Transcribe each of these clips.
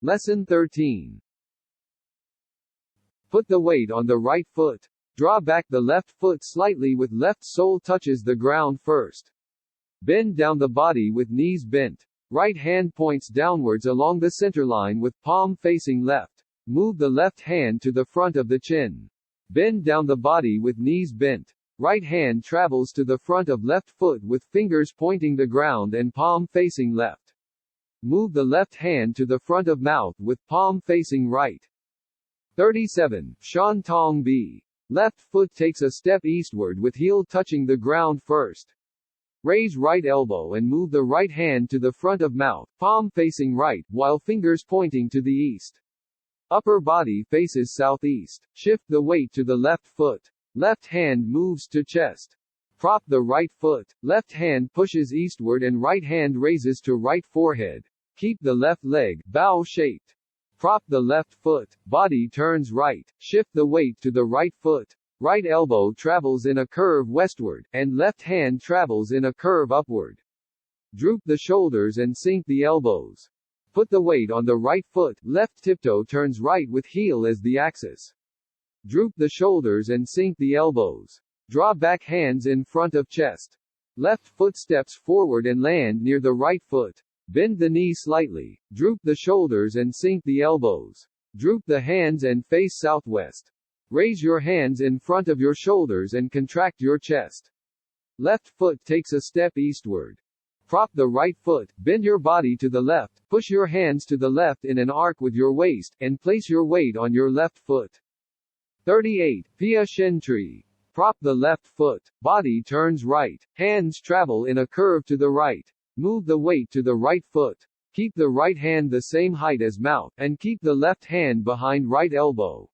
Lesson 13. Put the weight on the right foot. Draw back the left foot slightly with left sole touches the ground first. Bend down the body with knees bent. Right hand points downwards along the center line with palm facing left. Move the left hand to the front of the chin. Bend down the body with knees bent. Right hand travels to the front of left foot with fingers pointing the ground and palm facing left. Move the left hand to the front of mouth with palm facing right. 37. Shan Tong Bi. Left foot takes a step eastward with heel touching the ground first. Raise right elbow and move the right hand to the front of mouth, palm facing right, while fingers pointing to the east. Upper body faces southeast. Shift the weight to the left foot. Left hand moves to chest. Prop the right foot. Left hand pushes eastward and right hand raises to right forehead. Keep the left leg bow-shaped. Prop the left foot. Body turns right. Shift the weight to the right foot. Right elbow travels in a curve westward, and left hand travels in a curve upward. Droop the shoulders and sink the elbows. Put the weight on the right foot. Left tiptoe turns right with heel as the axis. Droop the shoulders and sink the elbows. Draw back hands in front of chest. Left foot steps forward and land near the right foot. Bend the knee slightly. Droop the shoulders and sink the elbows. Droop the hands and face southwest. Raise your hands in front of your shoulders and contract your chest. Left foot takes a step eastward. Prop the right foot, bend your body to the left, push your hands to the left in an arc with your waist, and place your weight on your left foot. 38. Pia Shen Tree. Prop the left foot, body turns right, hands travel in a curve to the right. Move the weight to the right foot. Keep the right hand the same height as mouth, and keep the left hand behind right elbow.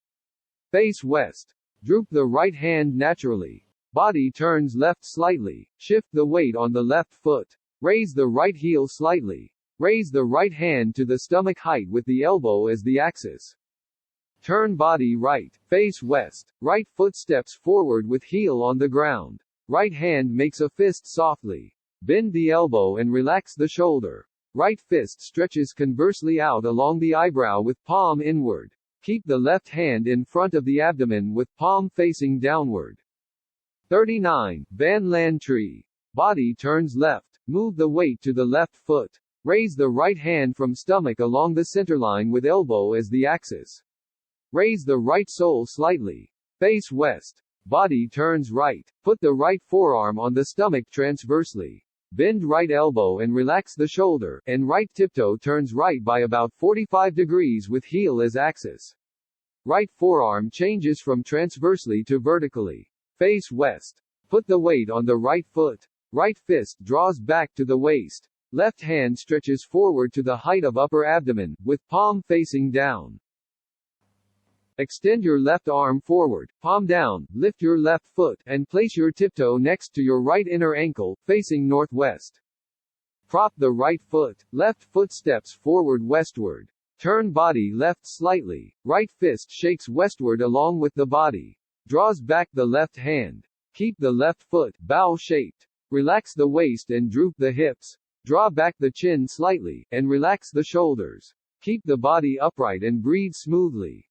Face west. Droop the right hand naturally. Body turns left slightly. Shift the weight on the left foot. Raise the right heel slightly. Raise the right hand to the stomach height with the elbow as the axis. Turn body right. Face west. Right foot steps forward with heel on the ground. Right hand makes a fist softly. Bend the elbow and relax the shoulder. Right fist stretches conversely out along the eyebrow with palm inward. Keep the left hand in front of the abdomen with palm facing downward. 39. Ban Lan Tree. Body turns left. Move the weight to the left foot. Raise the right hand from stomach along the centerline with elbow as the axis. Raise the right sole slightly. Face west. Body turns right. Put the right forearm on the stomach transversely. Bend right elbow and relax the shoulder, and right tiptoe turns right by about 45 degrees with heel as axis. Right forearm changes from transversely to vertically. Face west. Put the weight on the right foot. Right fist draws back to the waist. Left hand stretches forward to the height of upper abdomen, with palm facing down. Extend your left arm forward, palm down, lift your left foot, and place your tiptoe next to your right inner ankle, facing northwest. Prop the right foot, left foot steps forward westward. Turn body left slightly, right fist shakes westward along with the body. Draws back the left hand. Keep the left foot bow-shaped. Relax the waist and droop the hips. Draw back the chin slightly, and relax the shoulders. Keep the body upright and breathe smoothly.